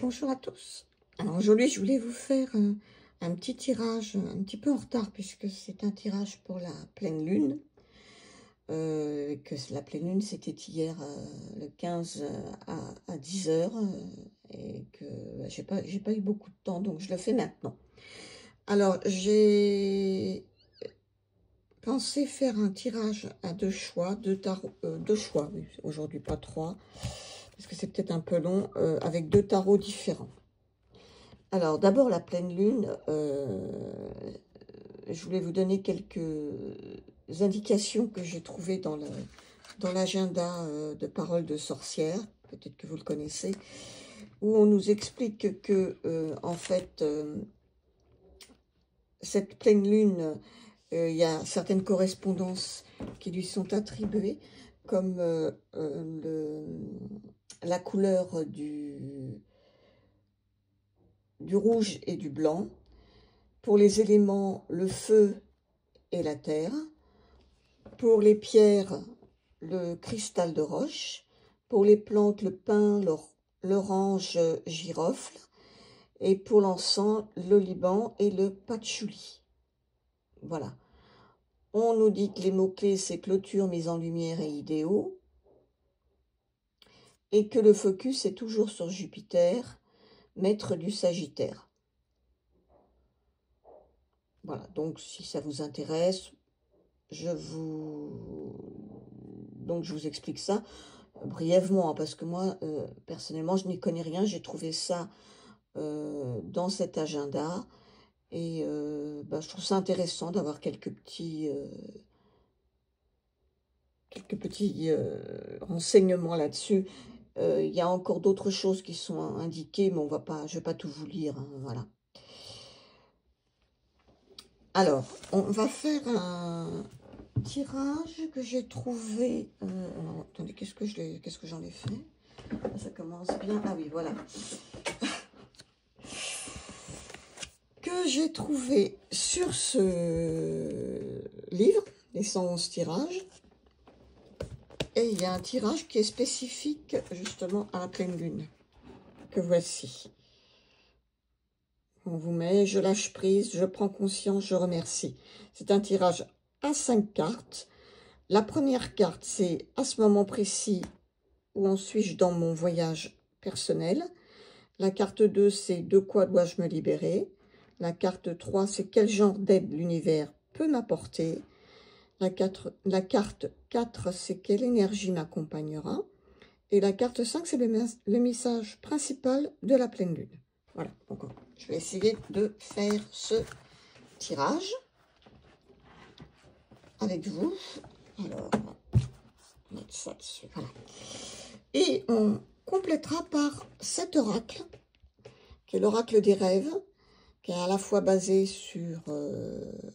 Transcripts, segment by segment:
Bonjour à tous. Alors aujourd'hui, je voulais vous faire un petit tirage, un petit peu en retard, puisque c'est un tirage pour la pleine lune. Que la pleine lune, c'était hier, le 15 à 10 h, et que j'ai pas eu beaucoup de temps, donc je le fais maintenant. Alors, j'ai pensé faire un tirage à deux choix, deux choix, oui, aujourd'hui pas trois, parce que c'est peut-être un peu long, avec deux tarots différents. Alors, d'abord, la pleine lune, je voulais vous donner quelques indications que j'ai trouvées dans l'agenda de Paroles de sorcière, peut-être que vous le connaissez, où on nous explique que, en fait, cette pleine lune, il y a certaines correspondances qui lui sont attribuées, comme la couleur du rouge et du blanc. Pour les éléments, le feu et la terre. Pour les pierres, le cristal de roche. Pour les plantes, le pin, l'orange girofle. Et pour l'encens, le liban et le patchouli. Voilà. On nous dit que les mots-clés, c'est clôture, mise en lumière et idéaux. Et que le focus est toujours sur Jupiter, maître du Sagittaire. Voilà, donc si ça vous intéresse, je vous explique ça brièvement, hein, parce que moi, personnellement, je n'y connais rien. J'ai trouvé ça dans cet agenda, et je trouve ça intéressant d'avoir quelques petits renseignements là-dessus. Il y a encore d'autres choses qui sont indiquées, mais je vais pas tout vous lire, hein, voilà. Alors, on va faire un tirage que j'ai trouvé. Alors, attendez, qu'est-ce que j'en ai fait? Ça commence bien. Ah oui, voilà. Que j'ai trouvé sur ce livre, les 111 tirages. Et il y a un tirage qui est spécifique justement à la pleine lune, que voici. On vous met « Je lâche prise, je prends conscience, je remercie ». C'est un tirage à 5 cartes. La première carte, c'est « À ce moment précis, où en suis-je dans mon voyage personnel ?» La carte 2, c'est « De quoi dois-je me libérer ?» La carte 3, c'est « Quel genre d'aide l'univers peut m'apporter ?» La carte 4, c'est « Quelle énergie m'accompagnera ?» Et la carte 5, c'est le message principal de la pleine lune. Voilà, donc je vais essayer de faire ce tirage avec vous. Alors, on va mettre ça dessus, voilà. Et on complétera par cet oracle, qui est l'oracle des rêves, qui est à la fois basé sur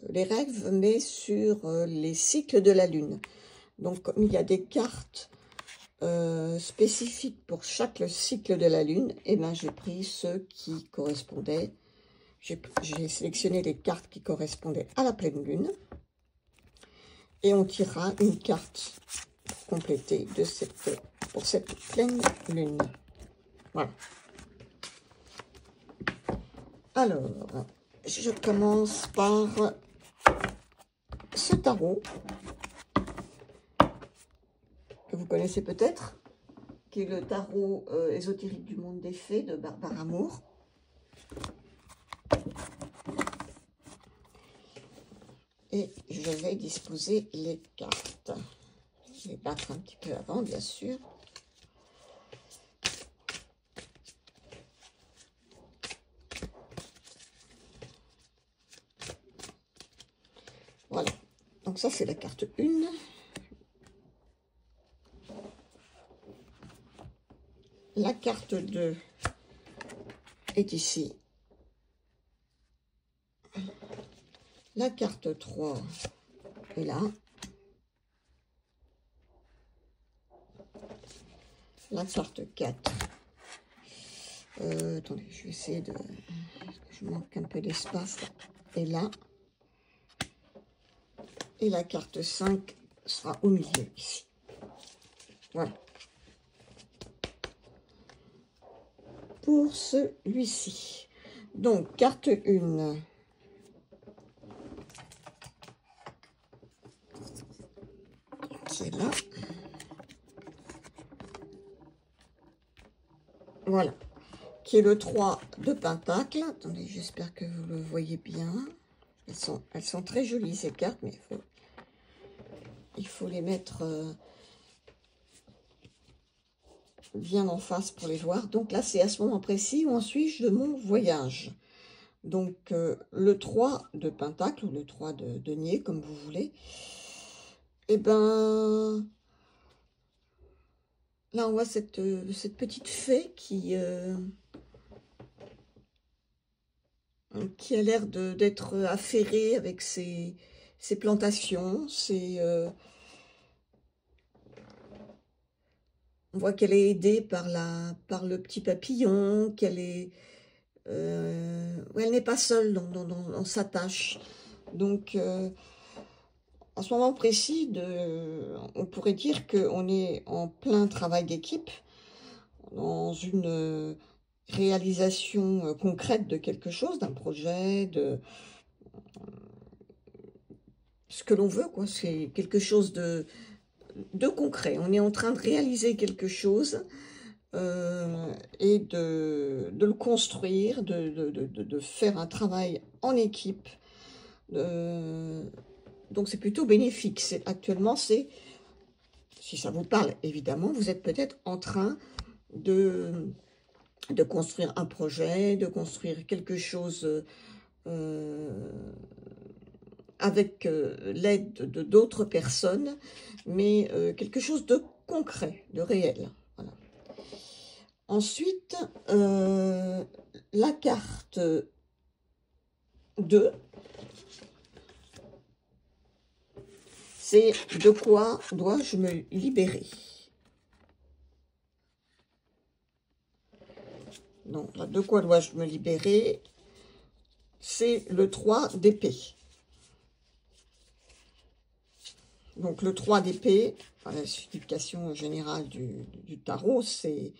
les rêves, mais sur les cycles de la lune. Donc, comme il y a des cartes spécifiques pour chaque cycle de la lune, et ben j'ai pris ceux qui correspondaient. J'ai sélectionné les cartes qui correspondaient à la pleine lune, et on tirera une carte pour compléter pour cette pleine lune. Voilà. Alors, je commence par ce tarot que vous connaissez peut-être, qui est le tarot ésotérique du monde des fées de Barbara Moore. Et je vais disposer les cartes. Je vais battre un petit peu avant, bien sûr. Voilà. Donc ça, c'est la carte 1. La carte 2 est ici. La carte 3 est là. La carte 4. Attendez, je vais essayer de... Je manque un peu d'espace. Et là. Et la carte 5 sera au milieu, ici. Voilà. pour celui-ci. Donc, carte 1. C'est là. Voilà. Qui est le 3 de Pentacle. Attendez, j'espère que vous le voyez bien. Elles sont très jolies, ces cartes, mais il faut les mettre bien en face pour les voir. Donc là, c'est à ce moment précis où en suis-je de mon voyage. Donc, le 3 de Pentacle, ou le 3 de denier, comme vous voulez. Et ben, là, on voit cette petite fée qui a l'air d'être affairée avec ses plantations. On voit qu'elle est aidée par le petit papillon, qu'elle est... elle n'est pas seule dans sa tâche. Donc, à ce moment précis, on pourrait dire qu'on est en plein travail d'équipe, dans une réalisation concrète de quelque chose, d'un projet, de ce que l'on veut, quoi. C'est quelque chose de concret. On est en train de réaliser quelque chose et de le construire, de faire un travail en équipe. Donc c'est plutôt bénéfique. Actuellement, si ça vous parle, évidemment, vous êtes peut-être en train de construire un projet, de construire quelque chose avec l'aide de d'autres personnes, mais quelque chose de concret, de réel. Voilà. Ensuite, la carte 2, c'est de quoi dois-je me libérer? Donc, là, de quoi dois-je me libérer? C'est le 3 d'épée. Donc, le 3 d'épée, la signification générale du tarot, c'est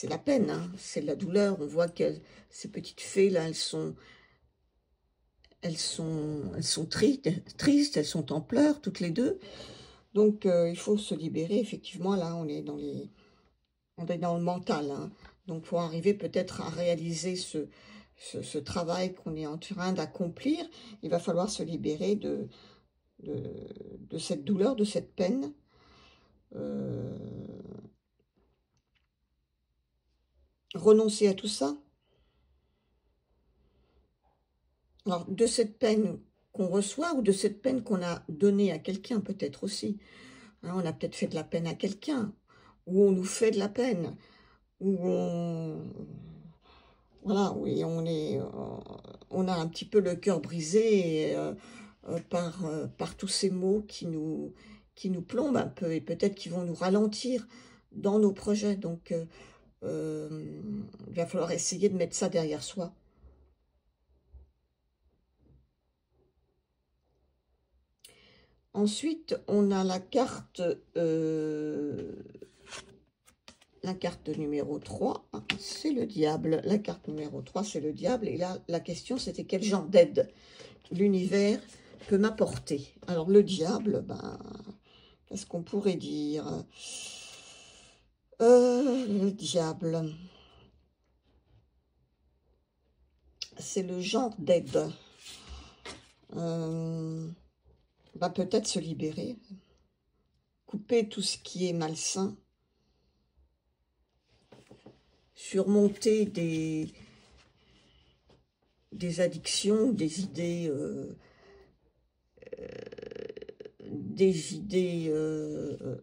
la peine, hein, c'est la douleur. On voit que ces petites fées, là, elles sont tristes, elles sont en pleurs, toutes les deux. Donc, il faut se libérer. Effectivement, là, on est dans le mental, hein. Donc, pour arriver peut-être à réaliser ce travail qu'on est en train d'accomplir, il va falloir se libérer de cette douleur, de cette peine. Renoncer à tout ça. Alors, de cette peine qu'on reçoit ou de cette peine qu'on a donnée à quelqu'un, peut-être aussi. Hein, on a peut-être fait de la peine à quelqu'un, ou on nous fait de la peine, ou voilà, oui, on a un petit peu le cœur brisé par tous ces mots qui nous plombent un peu et peut-être qui vont nous ralentir dans nos projets. Donc, il va falloir essayer de mettre ça derrière soi. Ensuite, on a la carte numéro 3, c'est le diable. La carte numéro 3, c'est le diable. Et là, la question, c'était quel genre d'aide l'univers peut m'apporter. Alors, le diable, ben, qu'est-ce qu'on pourrait dire? Le diable, c'est le genre d'aide. Ben, peut-être se libérer, couper tout ce qui est malsain, surmonter des addictions, des idées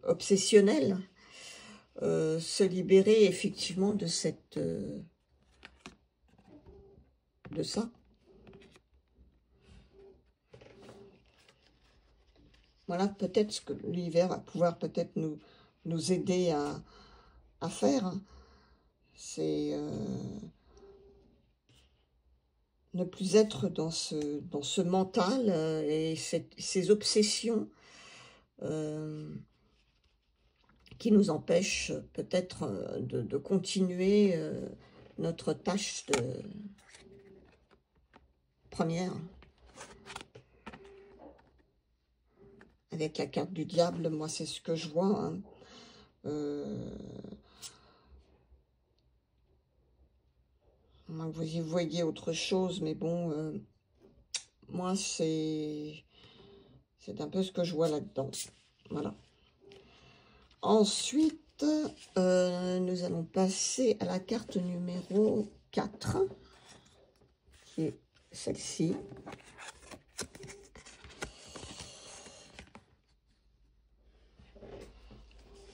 obsessionnelles, se libérer effectivement de ça. Voilà, peut-être ce que l'univers va pouvoir peut-être nous aider à faire, hein. C'est ne plus être dans ce mental et ces obsessions qui nous empêchent peut-être de continuer notre tâche de première. Avec la carte du diable, moi c'est ce que je vois. Hein. Moins que vous y voyez autre chose, mais bon, moi c'est un peu ce que je vois là-dedans. Voilà. Ensuite, nous allons passer à la carte numéro 4, qui est celle-ci.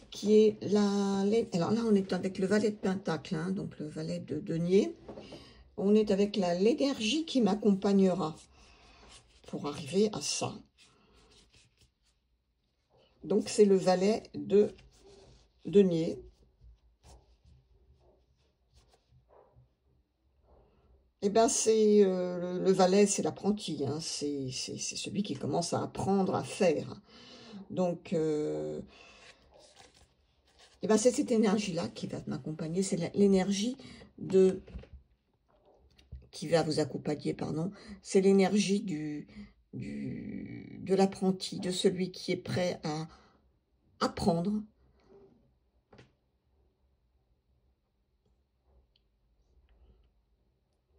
Qui est la... Alors là, on est avec le valet de Pentacle, hein, donc le valet de denier. On est avec l'énergie qui m'accompagnera pour arriver à ça. Donc, c'est le valet de denier. Eh bien, c'est le valet, c'est l'apprenti, hein, c'est celui qui commence à apprendre à faire. Donc, eh ben, c'est cette énergie-là qui va m'accompagner, c'est l'énergie de... qui va vous accompagner, pardon, c'est l'énergie de l'apprenti, de celui qui est prêt à apprendre,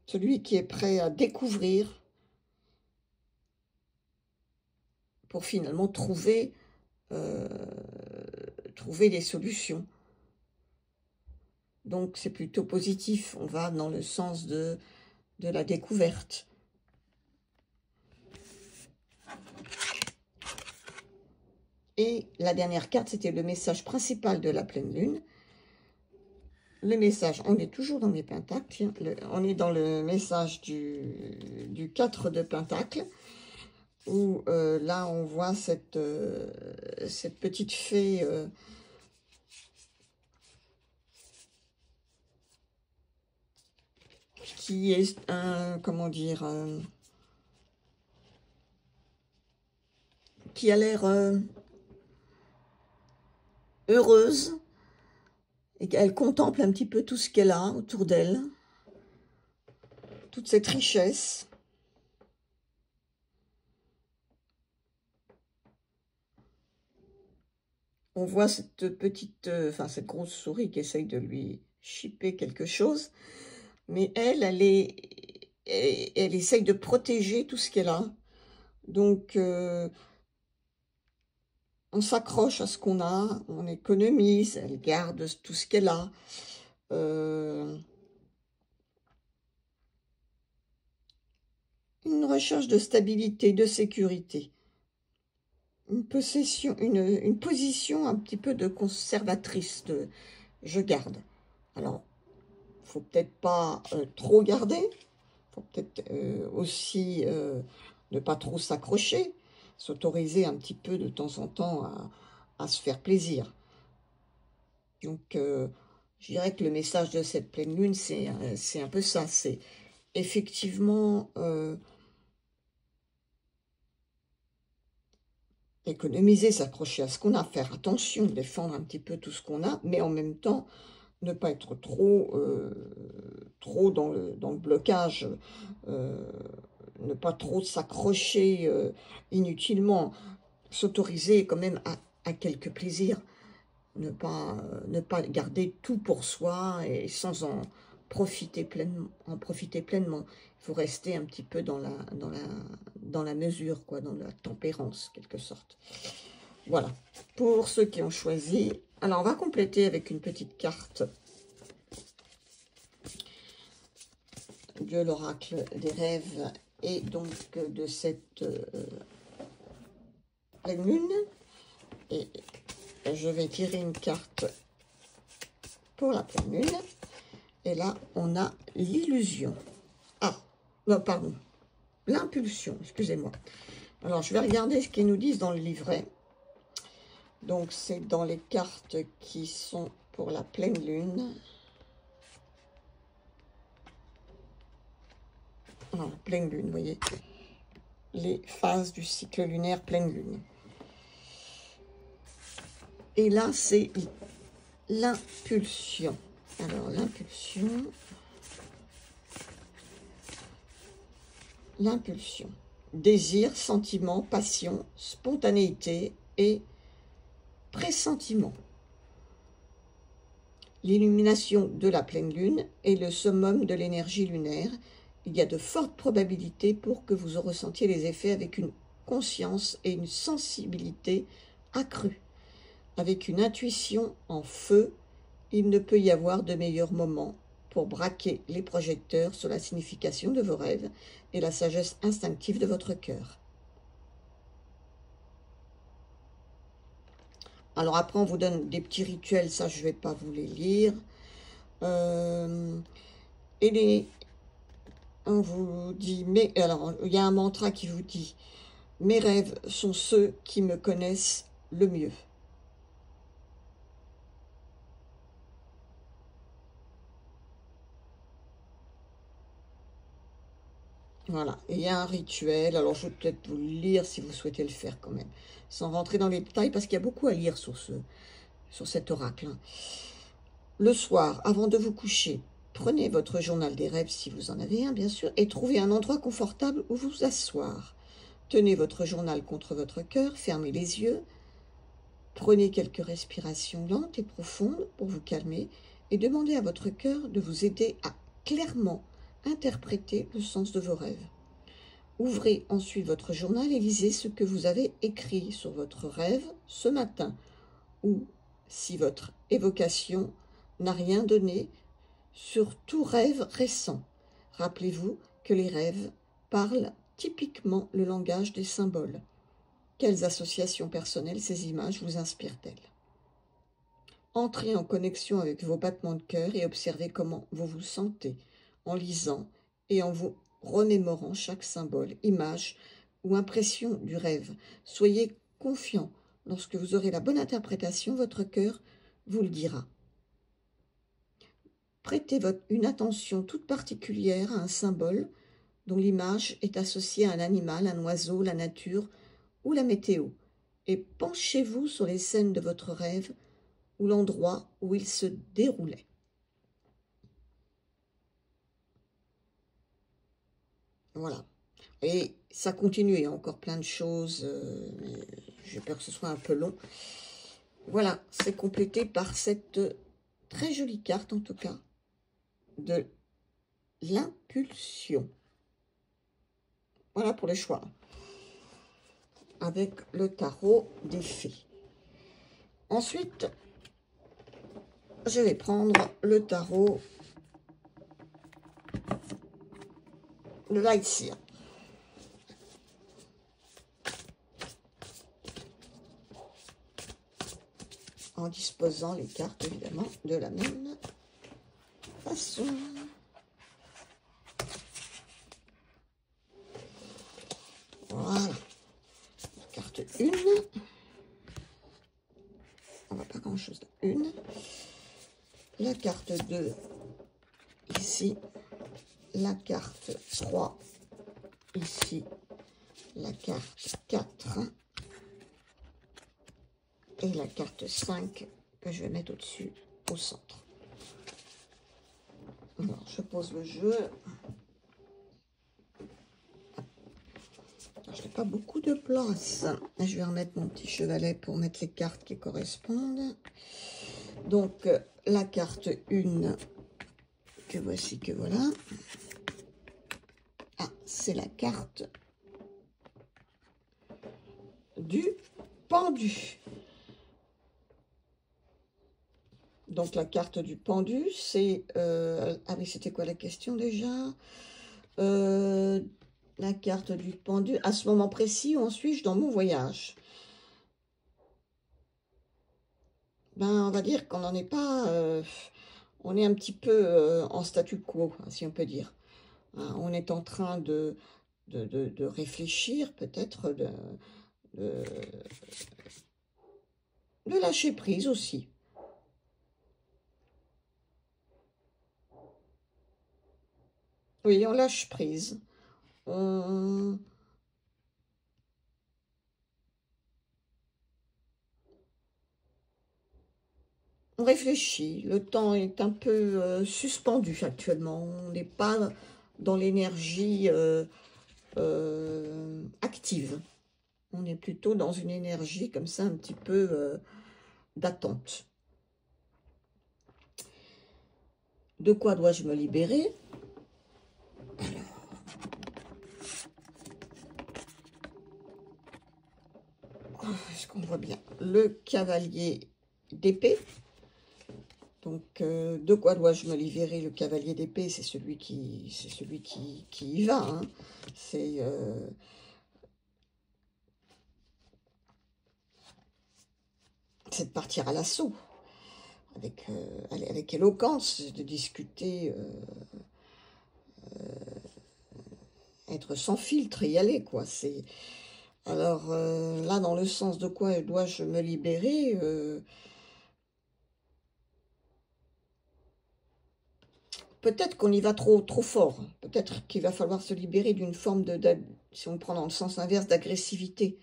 celui qui est prêt à découvrir pour finalement trouver des solutions. Donc c'est plutôt positif, on va dans le sens de la découverte. Et la dernière carte, c'était le message principal de la pleine lune. Le message, on est toujours dans les pentacles, on est dans le message du 4 de pentacles, où là on voit cette petite fée qui est comment dire, qui a l'air heureuse, et qu'elle contemple un petit peu tout ce qu'elle a autour d'elle, toute cette richesse. On voit cette petite, enfin cette grosse souris qui essaye de lui chipper quelque chose, mais elle essaye de protéger tout ce qu'elle a. Donc, on s'accroche à ce qu'on a, on économise, elle garde tout ce qu'elle a. Une recherche de stabilité, de sécurité. Une position un petit peu de conservatrice, de je garde. Alors, faut peut-être pas trop garder, faut peut-être aussi ne pas trop s'accrocher, s'autoriser un petit peu de temps en temps à se faire plaisir. Donc, je dirais que le message de cette pleine lune, c'est un peu ça, c'est effectivement économiser, s'accrocher à ce qu'on a, faire attention, défendre un petit peu tout ce qu'on a, mais en même temps, ne pas être trop dans le blocage, ne pas trop s'accrocher inutilement, s'autoriser quand même à quelques plaisirs, ne pas garder tout pour soi et sans en profiter pleinement. Il faut rester un petit peu dans la mesure, quoi, dans la tempérance, quelque sorte. Voilà, pour ceux qui ont choisi. Alors, on va compléter avec une petite carte de l'oracle des rêves et donc de cette pleine lune. Et je vais tirer une carte pour la pleine lune. Et là, on a l'illusion. Ah, non, pardon. L'impulsion, excusez-moi. Alors, je vais regarder ce qu'ils nous disent dans le livret. Donc, c'est dans les cartes qui sont pour la pleine lune. Non, pleine lune, vous voyez. Les phases du cycle lunaire pleine lune. Et là, c'est l'impulsion. Alors, l'impulsion... l'impulsion. Désir, sentiment, passion, spontanéité et pressentiment. L'illumination de la pleine lune est le summum de l'énergie lunaire. Il y a de fortes probabilités pour que vous en ressentiez les effets avec une conscience et une sensibilité accrues. Avec une intuition en feu, il ne peut y avoir de meilleur moment pour braquer les projecteurs sur la signification de vos rêves et la sagesse instinctive de votre cœur. Alors après, on vous donne des petits rituels, ça je ne vais pas vous les lire. On vous dit, mais alors il y a un mantra qui vous dit, mes rêves sont ceux qui me connaissent le mieux. Voilà, et il y a un rituel, alors je vais peut-être vous le lire si vous souhaitez le faire quand même, sans rentrer dans les détails, parce qu'il y a beaucoup à lire sur cet oracle. Le soir, avant de vous coucher, prenez votre journal des rêves, si vous en avez un bien sûr, et trouvez un endroit confortable où vous asseoir. Tenez votre journal contre votre cœur, fermez les yeux, prenez quelques respirations lentes et profondes pour vous calmer, et demandez à votre cœur de vous aider à clairement interpréter le sens de vos rêves. Ouvrez ensuite votre journal et lisez ce que vous avez écrit sur votre rêve ce matin, ou, si votre évocation n'a rien donné, sur tout rêve récent. Rappelez-vous que les rêves parlent typiquement le langage des symboles. Quelles associations personnelles ces images vous inspirent-elles? Entrez en connexion avec vos battements de cœur et observez comment vous vous sentez en lisant et en vous remémorant chaque symbole, image ou impression du rêve. Soyez confiant. Lorsque vous aurez la bonne interprétation, votre cœur vous le dira. Prêtez une attention toute particulière à un symbole dont l'image est associée à un animal, un oiseau, la nature ou la météo, et penchez-vous sur les scènes de votre rêve ou l'endroit où il se déroulait. Voilà. Et ça continue, il y a encore plein de choses, mais j'ai peur que ce soit un peu long. Voilà, c'est complété par cette très jolie carte, en tout cas, de l'impulsion. Voilà pour les choix. Avec le tarot des fées. Ensuite, je vais prendre le tarot de Lightseer. En disposant les cartes, évidemment, de la même façon. Voilà. Carte 1. On voit pas grand-chose. 1. La carte 2, ici. La carte 3, ici. La carte 4. Et la carte 5 que je vais mettre au-dessus, au centre. Alors, je pose le jeu. Je n'ai pas beaucoup de place. Je vais remettre mon petit chevalet pour mettre les cartes qui correspondent. Donc, la carte 1, que voici, que voilà. Ah, c'est la carte du pendu. Donc, la carte du pendu, c'est... ah oui, c'était quoi la question déjà? La carte du pendu, à ce moment précis, où en suis-je dans mon voyage? Ben, on va dire qu'on n'en est pas... on est un petit peu en statu quo, si on peut dire. Hein, on est en train de réfléchir, peut-être, de lâcher prise aussi. Oui, on lâche prise. On réfléchit. Le temps est un peu suspendu actuellement. On n'est pas dans l'énergie active. On est plutôt dans une énergie comme ça, un petit peu d'attente. De quoi dois-je me libérer? Est-ce qu'on voit bien? Le cavalier d'épée. Donc, de quoi dois-je me libérer? Le cavalier d'épée, c'est celui qui y va. Hein. C'est de partir à l'assaut, avec éloquence, de discuter, être sans filtre et y aller, quoi. C'est alors là, dans le sens de quoi dois-je me libérer? Peut-être qu'on y va trop fort. Peut-être qu'il va falloir se libérer d'une forme si on prend dans le sens inverse, d'agressivité.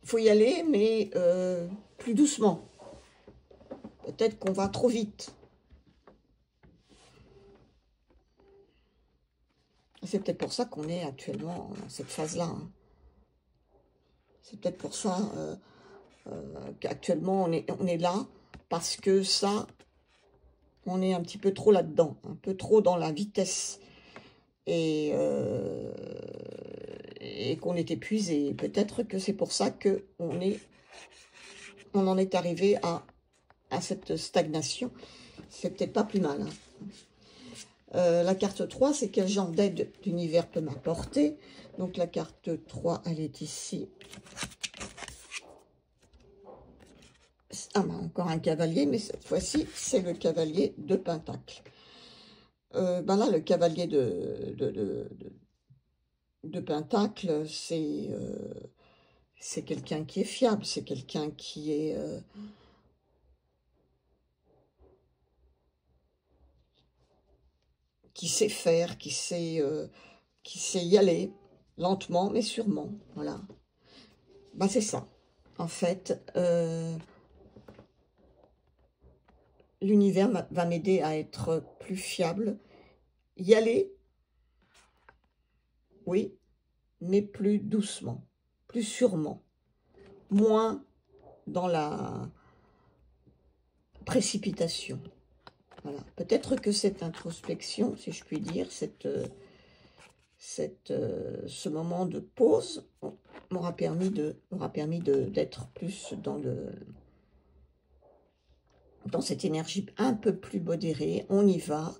Il faut y aller, mais plus doucement. Peut-être qu'on va trop vite. C'est peut-être pour ça qu'on est actuellement dans cette phase-là. Hein. C'est peut-être pour ça qu'actuellement on est là, parce que ça, on est un petit peu trop là-dedans, un peu trop dans la vitesse. Et qu'on est épuisé. Peut-être que c'est pour ça qu'on en est arrivé à cette stagnation. C'est peut-être pas plus mal. Hein. La carte 3, c'est quel genre d'aide l'univers peut m'apporter. Donc la carte 3, elle est ici. Ah, bah, encore un cavalier, mais cette fois-ci, c'est le cavalier de Pentacle. Ben là, le cavalier de Pentacle, c'est quelqu'un qui est fiable, c'est quelqu'un qui est... qui sait faire, qui sait y aller, lentement mais sûrement, voilà. Ben, c'est ça. En fait, l'univers va m'aider à être plus fiable, y aller, oui, mais plus doucement, plus sûrement, moins dans la précipitation. Voilà. Peut-être que cette introspection, si je puis dire, ce moment de pause m'aura permis d'être plus dans cette énergie un peu plus modérée. On y va,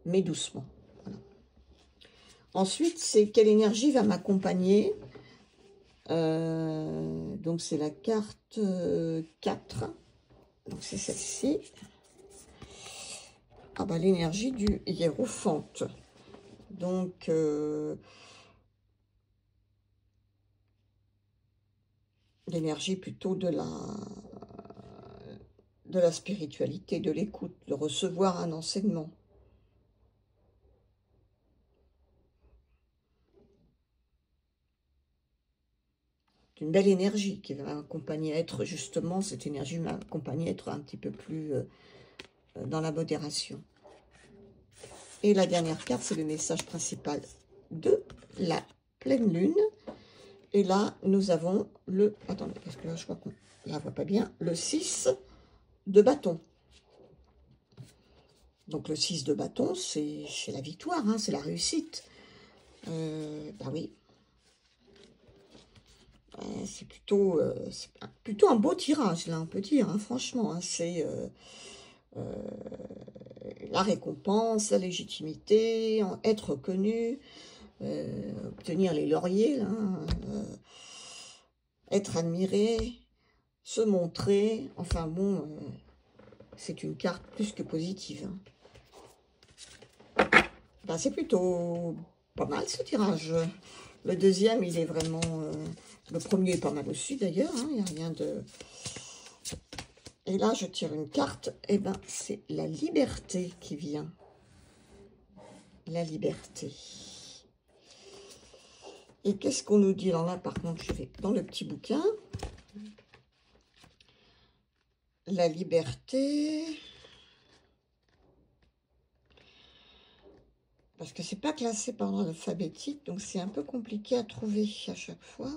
mais doucement. Voilà. Ensuite, c'est quelle énergie va m'accompagner. Donc, c'est la carte 4. Donc, c'est celle-ci. Ah bah, l'énergie du hiérophante. Donc, l'énergie plutôt de la spiritualité, de l'écoute, de recevoir un enseignement. Une belle énergie qui va m'accompagner à être, justement, cette énergie m'accompagner à être un petit peu plus dans la modération. Et la dernière carte, c'est le message principal de la pleine lune. Et là, nous avons le... Attendez, parce que là, je crois qu'on ne la voit pas bien. Le 6 de bâton. Donc, le 6 de bâton, c'est la victoire, hein, c'est la réussite. Bah oui. C'est plutôt un beau tirage, là, on peut dire, hein, franchement. Hein, c'est la récompense, la légitimité, être reconnu, obtenir les lauriers, là, être admiré, se montrer. Enfin bon, c'est une carte plus que positive. Hein. Ben, c'est plutôt pas mal ce tirage. Le deuxième, il est vraiment... le premier est pas mal aussi d'ailleurs, hein, il n'y a rien de... Et là, je tire une carte, et ben c'est la liberté qui vient. La liberté. Et qu'est-ce qu'on nous dit? Alors là, par contre, je vais dans le petit bouquin. la liberté. Parce que c'est pas classé par ordre alphabétique, donc c'est un peu compliqué à trouver à chaque fois.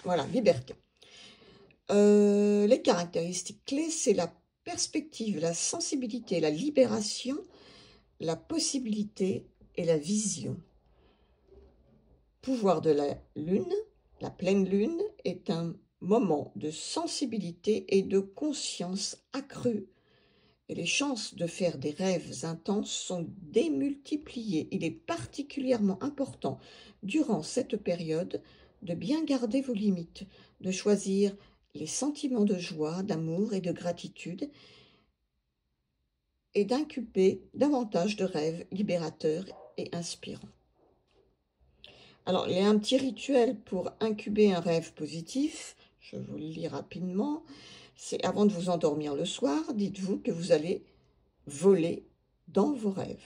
Voilà, liberté. Les caractéristiques clés, c'est la perspective, la sensibilité, la libération, la possibilité et la vision. Pouvoir de la lune, la pleine lune est un moment de sensibilité et de conscience accrue. Et les chances de faire des rêves intenses sont démultipliées. Il est particulièrement important, durant cette période, de bien garder vos limites, de choisir les sentiments de joie, d'amour et de gratitude, et d'incuber davantage de rêves libérateurs et inspirants. Alors, il y a un petit rituel pour incuber un rêve positif. Je vous le lis rapidement. C'est avant de vous endormir le soir, dites-vous que vous allez voler dans vos rêves.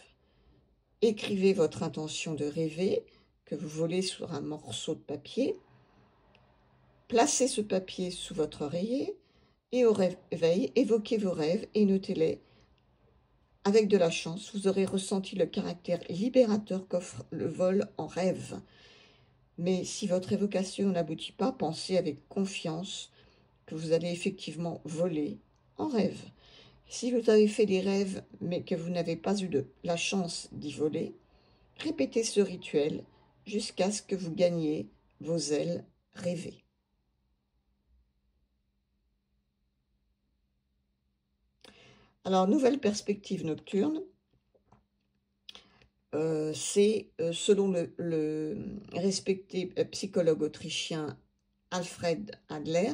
Écrivez votre intention de rêver, que vous volez sur un morceau de papier. Placez ce papier sous votre oreiller et au réveil, évoquez vos rêves et notez-les. Avec de la chance, vous aurez ressenti le caractère libérateur qu'offre le vol en rêve. Mais si votre évocation n'aboutit pas, pensez avec confiance que vous allez effectivement voler en rêve. Si vous avez fait des rêves, mais que vous n'avez pas eu la chance d'y voler, répétez ce rituel jusqu'à ce que vous gagniez vos ailes rêvées. Alors, nouvelle perspective nocturne, c'est selon le respecté psychologue autrichien Alfred Adler,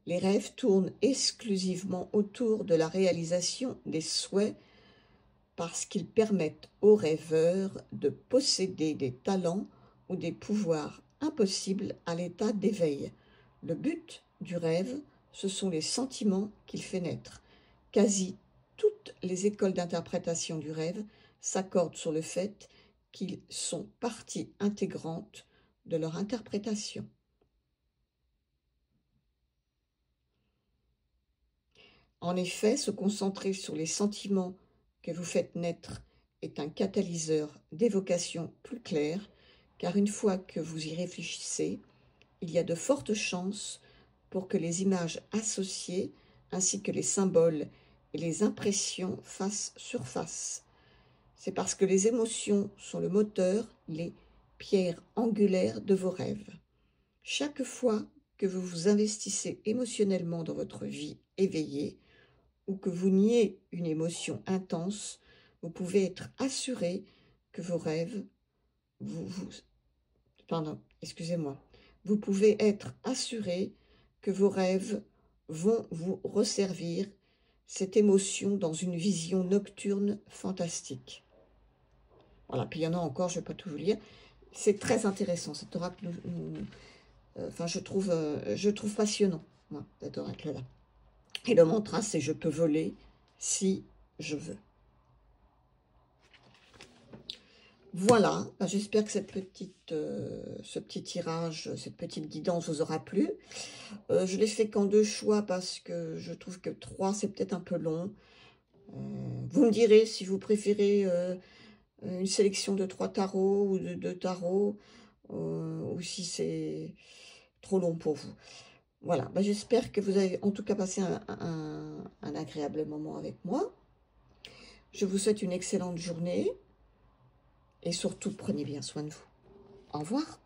les rêves tournent exclusivement autour de la réalisation des souhaits parce qu'ils permettent aux rêveurs de posséder des talents ou des pouvoirs impossibles à l'état d'éveil. Le but du rêve, ce sont les sentiments qu'il fait naître. Quasi toutes les écoles d'interprétation du rêve s'accordent sur le fait qu'ils sont partie intégrante de leur interprétation. En effet, se concentrer sur les sentiments que vous faites naître est un catalyseur d'évocation plus clair, car une fois que vous y réfléchissez, il y a de fortes chances pour que les images associées, ainsi que les symboles et les impressions fassent surface. C'est parce que les émotions sont le moteur, les pierres angulaires de vos rêves. Chaque fois que vous vous investissez émotionnellement dans votre vie éveillée, ou que vous niez une émotion intense, vous pouvez être assuré que vos rêves vous pouvez être assuré que vos rêves vont vous resservir cette émotion dans une vision nocturne fantastique. Voilà, puis il y en a encore, je ne vais pas tout vous lire. C'est très intéressant, cet oracle. Enfin, je trouve passionnant, moi, cet oracle-là. Et le mantra, c'est « je peux voler si je veux ». Voilà, j'espère que ce petit tirage, cette petite guidance vous aura plu. Je l'ai fait qu'en 2 choix parce que je trouve que 3, c'est peut-être un peu long. Vous me direz si vous préférez une sélection de 3 tarots ou de 2 tarots, ou si c'est trop long pour vous. Voilà, j'espère que vous avez en tout cas passé un agréable moment avec moi. Je vous souhaite une excellente journée et surtout prenez bien soin de vous. Au revoir.